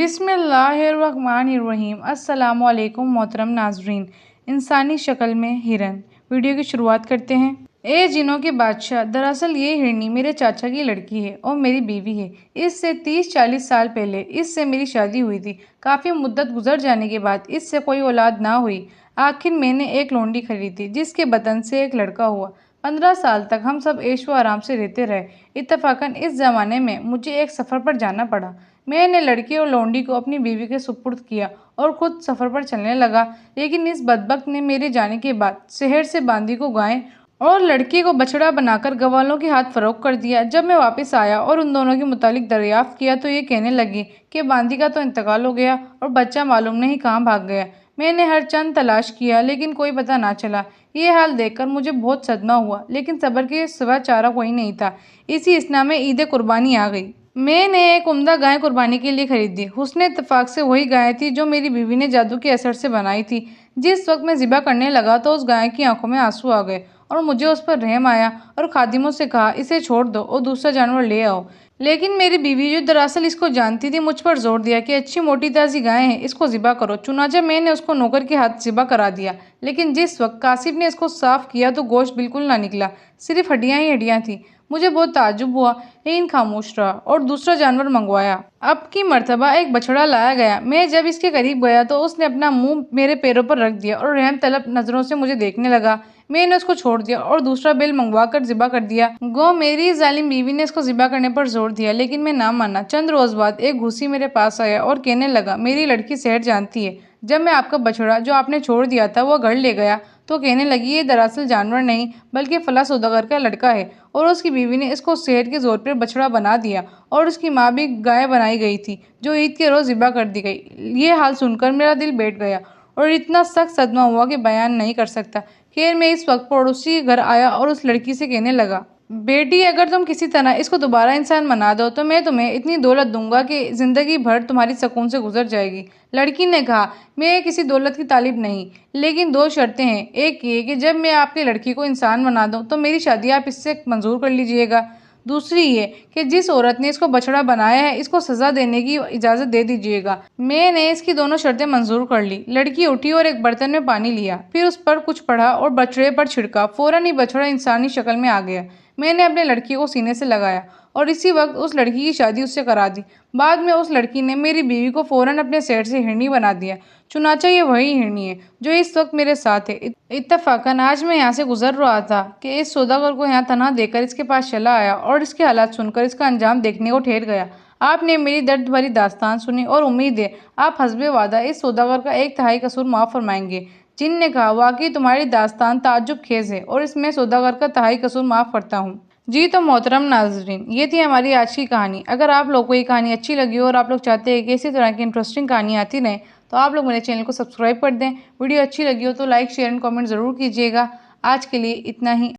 बिस्मिल्लाहिर्रहमानिर्रहीम। अस्सलामुअलैकुम मोहतरम नाजरीन। इंसानी शक्ल में हिरन, वीडियो की शुरुआत करते हैं। ए जिनों के बादशाह, दरअसल ये हिरनी मेरे चाचा की लड़की है और मेरी बीवी है। इससे 30-40 साल पहले इससे मेरी शादी हुई थी। काफ़ी मुद्दत गुजर जाने के बाद इससे कोई औलाद ना हुई। आखिर मैंने एक लोंडी खरीदी जिसके बदन से एक लड़का हुआ। 15 साल तक हम सब ऐशो आराम से रहते रहे। इत्तफाकन इस ज़माने में मुझे एक सफ़र पर जाना पड़ा। मैंने लड़के और लौंडी को अपनी बीवी के सुपुर्द किया और खुद सफ़र पर चलने लगा। लेकिन इस बदबख्त ने मेरे जाने के बाद शहर से बांदी को गाय और लड़के को बछड़ा बनाकर गवालों के हाथ फरोख्त कर दिया। जब मैं वापस आया और उन दोनों के मुतालिक दरियाफ्त किया तो ये कहने लगे कि बांदी का तो इंतकाल हो गया और बच्चा मालूम नहीं कहाँ भाग गया। मैंने हर चंद तलाश किया लेकिन कोई पता ना चला। ये हाल देखकर मुझे बहुत सदमा हुआ, लेकिन सब्र के सिवा चारा कोई नहीं था। इसी इसना में ईद कुर्बानी आ गई। मैंने एक उम्दा गाय कुर्बानी के लिए खरीदी। हुस्न इत्तफाक से वही गाय थी जो मेरी बीवी ने जादू के असर से बनाई थी। जिस वक्त मैं ज़िबा करने लगा तो उस गाय की आंखों में आंसू आ गए और मुझे उस पर रहम आया और खादिमों से कहा, इसे छोड़ दो और दूसरा जानवर ले आओ। लेकिन मेरी बीवी, जो दरअसल इसको जानती थी, मुझ पर जोर दिया कि अच्छी मोटी ताज़ी गाय है, इसको ज़िबा करो। चुनांचे मैंने उसको नौकर के हाथ ज़िबा करा दिया। लेकिन जिस वक्त कासिब ने इसको साफ़ किया तो गोश्त बिल्कुल ना निकला, सिर्फ हड्डियाँ ही हड्डियाँ थी। मुझे बहुत ताज्जुब हुआ, लेकिन खामोश रहा और दूसरा जानवर मंगवाया। अब की मर्तबा एक बछड़ा लाया गया। मैं जब इसके करीब गया तो उसने अपना मुंह मेरे पैरों पर रख दिया और रहम तलब नज़रों से मुझे देखने लगा। मैंने उसको छोड़ दिया और दूसरा बैल मंगवा कर ज़िबा कर दिया। गो मेरी जालिम बीवी ने इसको ज़िबा करने पर जोर दिया, लेकिन मैं ना माना। चंद रोज़ बाद एक घुसी मेरे पास आया और कहने लगा, मेरी लड़की सेहर जानती है। जब मैं आपका बछड़ा जो आपने छोड़ दिया था वो घर ले गया तो कहने लगी, ये दरअसल जानवर नहीं बल्कि फला सौदागर का लड़का है और उसकी बीवी ने इसको सेहर के जोर पर बछड़ा बना दिया और उसकी माँ भी गाय बनाई गई थी जो ईद के रोज़ ज़िबा कर दी गई। ये हाल सुनकर मेरा दिल बैठ गया और इतना सख्त सदमा हुआ कि बयान नहीं कर सकता। खैर, मैं इस वक्त पड़ोसी के घर आया और उस लड़की से कहने लगा, बेटी, अगर तुम किसी तरह इसको दोबारा इंसान बना दो तो मैं तुम्हें इतनी दौलत दूंगा कि ज़िंदगी भर तुम्हारी सुकून से गुजर जाएगी। लड़की ने कहा, मैं किसी दौलत की तालिब नहीं, लेकिन दो शर्तें हैं। एक ये कि जब मैं आपकी लड़की को इंसान बना दूं तो मेरी शादी आप इससे मंजूर कर लीजिएगा। दूसरी ये कि जिस औरत ने इसको बछड़ा बनाया है इसको सज़ा देने की इजाज़त दे दीजिएगा। मैंने इसकी दोनों शर्तें मंजूर कर ली। लड़की उठी और एक बर्तन में पानी लिया, फिर उस पर कुछ पढ़ा और बछड़े पर छिड़का। फौरन ही बछड़ा इंसानी शक्ल में आ गया। मैंने अपने लड़की को सीने से लगाया और इसी वक्त उस लड़की की शादी उससे करा दी। बाद में उस लड़की ने मेरी बीवी को फौरन अपने सेठ से हिरनी बना दिया। चुनांचे ये वही हिरनी है जो इस वक्त मेरे साथ है। इत्तफाकन आज मैं यहाँ से गुजर रहा था कि इस सौदागर को यहाँ तनहा देकर इसके पास चला आया और इसके हालात सुनकर इसका अंजाम देखने को ठहर गया। आपने मेरी दर्द भरी दास्तान सुनी और उम्मीद है आप हस्बे वादा इस सौदागर का 1/3 कसूर माफ़ फरमाएंगे। जिन ने कहा, वाकई तुम्हारी दास्तान ताज्जुब खेज है और इसमें सौदागर का 1/3 कसूर माफ़ करता हूँ। जी तो मोहतरम नाजरीन, ये थी हमारी आज की कहानी। अगर आप लोग को ये कहानी अच्छी लगी हो और आप लोग चाहते हैं कि इसी तरह की इंटरेस्टिंग कहानी आती रहे तो आप लोग मेरे चैनल को सब्सक्राइब कर दें। वीडियो अच्छी लगी हो तो लाइक, शेयर एंड कमेंट ज़रूर कीजिएगा। आज के लिए इतना ही।